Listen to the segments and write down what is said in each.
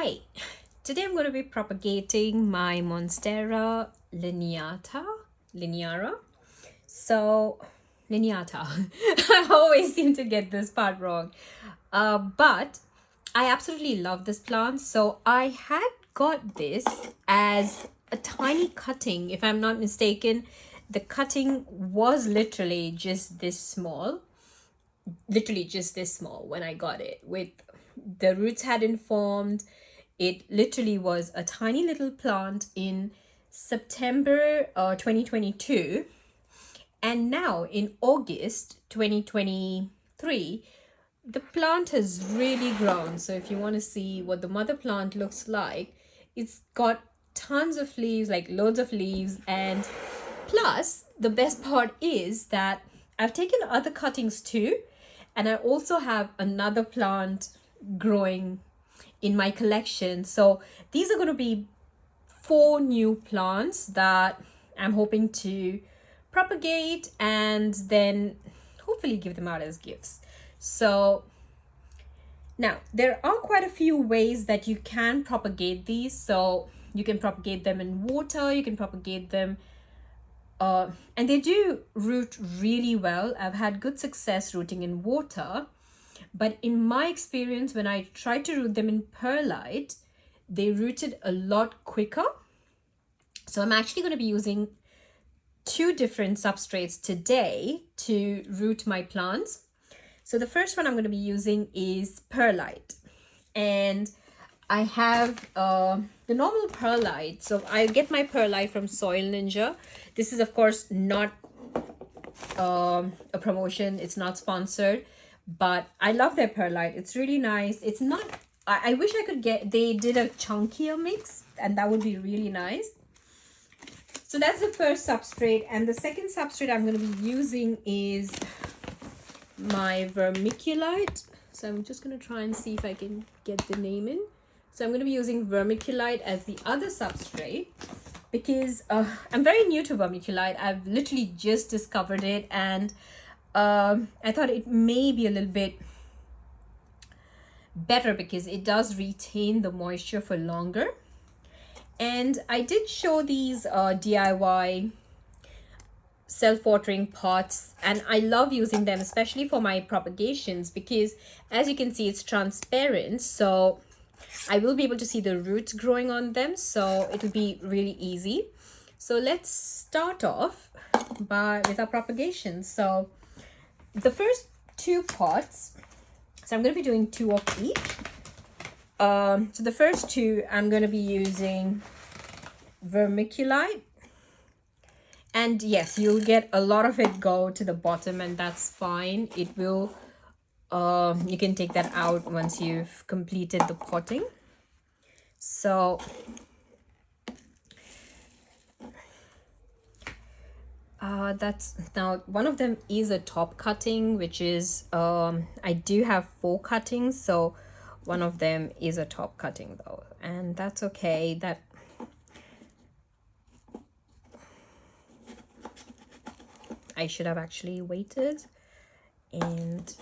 Hi, today I'm going to be propagating my Monstera Laniata. So, Laniata. I always seem to get this part wrong. But I absolutely love this plant. So I had got this as a tiny cutting, if I'm not mistaken. The cutting was literally just this small when I got it. With the roots hadn't formed. It literally was a tiny little plant in September 2022, and now in August 2023 the plant has really grown. So if you want to see what the mother plant looks like, it's got tons of leaves, like loads of leaves. And plus the best part is that I've taken other cuttings too, and I also have another plant growing in my collection. So these are going to be 4 new plants that I'm hoping to propagate and then hopefully give them out as gifts. So now there are quite a few ways that you can propagate these. So you can propagate them in water, you can propagate them and they do root really well. I've had good success rooting in water, but in my experience, when I tried to root them in perlite, they rooted a lot quicker. So I'm actually going to be using 2 different substrates today to root my plants. So the first one I'm going to be using is perlite, and I have the normal perlite. So I get my perlite from Soil Ninja. This is of course not a promotion, it's not sponsored, but I love their perlite. It's really nice. It's not, I wish I could get, they did a chunkier mix and that would be really nice. So that's the first substrate, and the second substrate I'm going to be using is my vermiculite. So I'm just going to try and see if I can get the name in. So I'm going to be using vermiculite as the other substrate because I'm very new to vermiculite. I've literally just discovered it, and I thought it may be a little bit better because it does retain the moisture for longer. And I did show these DIY self-watering pots, and I love using them, especially for my propagations, because as you can see it's transparent, so I will be able to see the roots growing on them, so it will be really easy. So let's start off with our propagation. So the first 2 pots, so I'm going to be doing 2 of each. So the first 2 I'm going to be using vermiculite. And yes, you'll get a lot of it go to the bottom, and that's fine. It will, you can take that out once you've completed the potting. So that's, now one of them is a top cutting, which is, I do have 4 cuttings. So one of them is a top cutting though, and that's okay. That I should have actually waited, and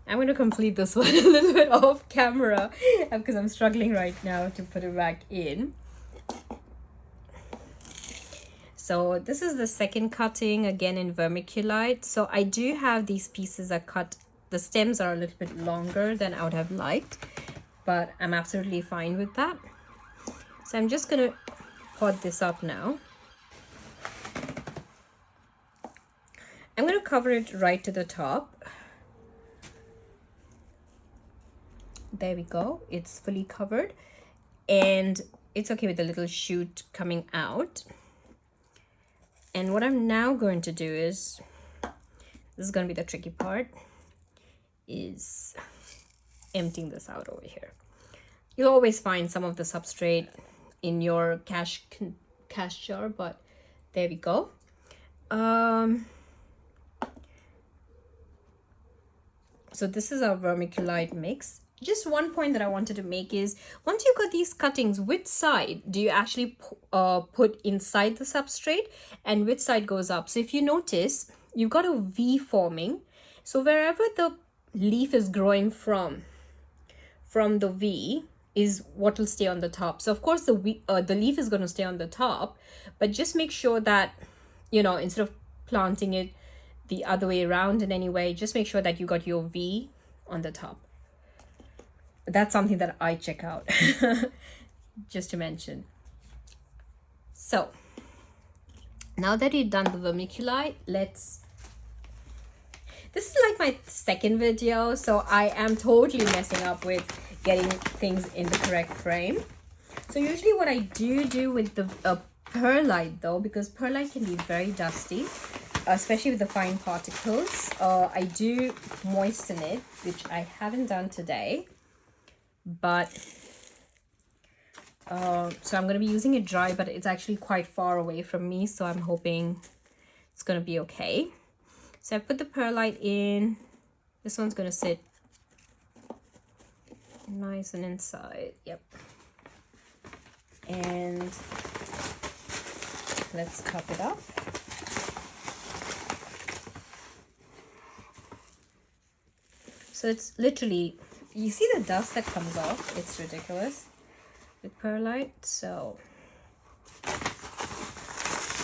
I'm going to complete this one a little bit off camera because I'm struggling right now to put it back in. So this is the second cutting, again in vermiculite. So I do have these pieces that cut, the stems are a little bit longer than I would have liked, but I'm absolutely fine with that. So I'm just going to pot this up now. I'm going to cover it right to the top. There we go. It's fully covered, and it's okay with the little shoot coming out. And what I'm now going to do is, this is going to be the tricky part, is emptying this out over here. You'll always find some of the substrate in your cash jar, but there we go. So this is our vermiculite mix. Just one point that I wanted to make is, once you got these cuttings, which side do you actually put inside the substrate and which side goes up? So if you notice, you've got a V forming. So wherever the leaf is growing from the V is what will stay on the top. So of course the leaf is going to stay on the top, but just make sure that, you know, instead of planting it the other way around in any way, just make sure that you got your V on the top. That's something that I check out just to mention. So now that you've done the vermiculite, this is like my second video, so I am totally messing up with getting things in the correct frame. So usually what I do with the perlite though, because perlite can be very dusty, especially with the fine particles, I do moisten it, which I haven't done today, but so I'm going to be using it dry, but it's actually quite far away from me, so I'm hoping it's going to be okay. So I put the perlite in. This one's going to sit nice and inside. Yep. And let's top it up. So it's literally, you see the dust that comes off? It's ridiculous with perlite. So,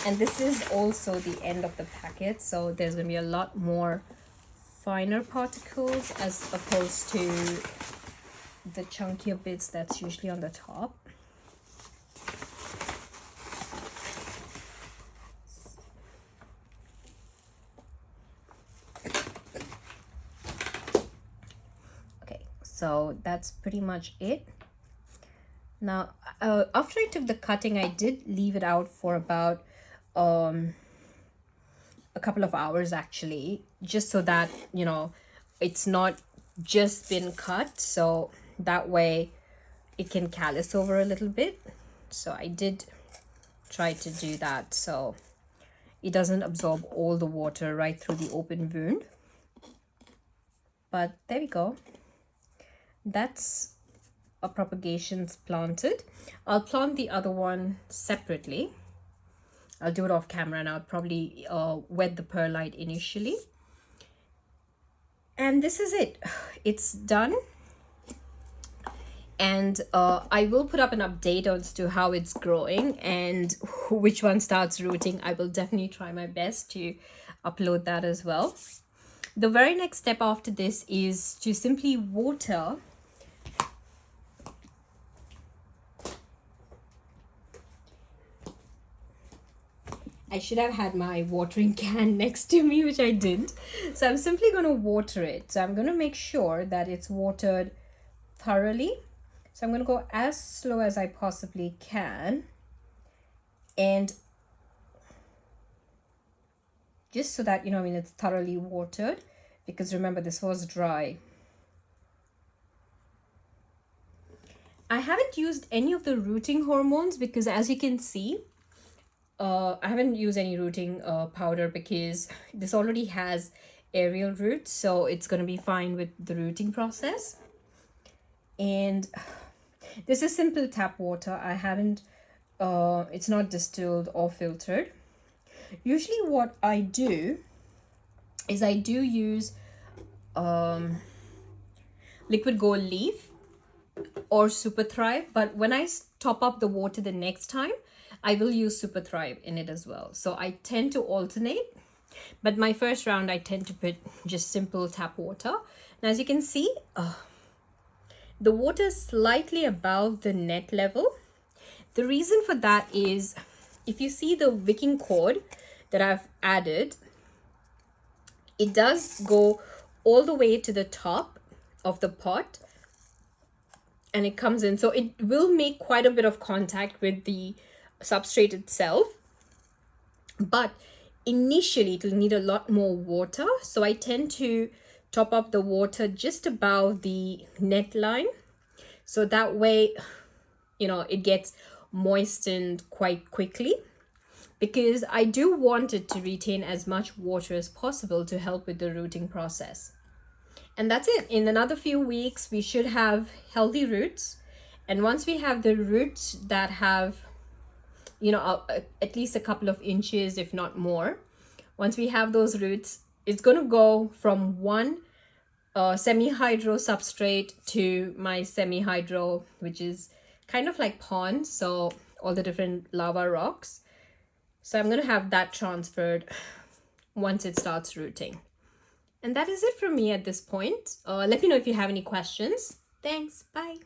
and this is also the end of the packet, so there's going to be a lot more finer particles as opposed to the chunkier bits that's usually on the top. Okay, so that's pretty much it. Now, after I took the cutting, I did leave it out for about a couple of hours actually, just so that, you know, it's not just been cut, so that way it can callus over a little bit. So I did try to do that so it doesn't absorb all the water right through the open wound. But there we go. That's a propagations planted. I'll plant the other one separately. I'll do it off camera, and I'll probably wet the perlite initially. And this is it. It's done. And I will put up an update as to how it's growing and which one starts rooting. I will definitely try my best to upload that as well. The very next step after this is to simply water I should have had my watering can next to me, which I didn't. So I'm simply going to water it. So I'm going to make sure that it's watered thoroughly. So I'm going to go as slow as I possibly can. And just so that, you know, I mean, it's thoroughly watered. Because remember, this was dry. I haven't used any of the rooting hormones because, as you can see, I haven't used any rooting powder because this already has aerial roots, so it's going to be fine with the rooting process. And this is simple tap water. I haven't, it's not distilled or filtered. Usually what I do is I do use liquid gold leaf or Super Thrive, but when I top up the water the next time, I will use Super Thrive in it as well. So I tend to alternate, but my first round I tend to put just simple tap water. Now, as you can see, the water is slightly above the net level. The reason for that is, if you see the wicking cord that I've added, it does go all the way to the top of the pot and it comes in. So it will make quite a bit of contact with the substrate itself, but initially it will need a lot more water. So I tend to top up the water just above the net line, so that way, you know, it gets moistened quite quickly, because I do want it to retain as much water as possible to help with the rooting process. And that's it. In another few weeks we should have healthy roots, and once we have the roots that have, you know, at least a couple of inches, if not more, once we have those roots, it's going to go from one semi-hydro substrate to my semi-hydro, which is kind of like ponds, so all the different lava rocks. So I'm going to have that transferred once it starts rooting. And that is it from me at this point. Let me know if you have any questions. Thanks. Bye.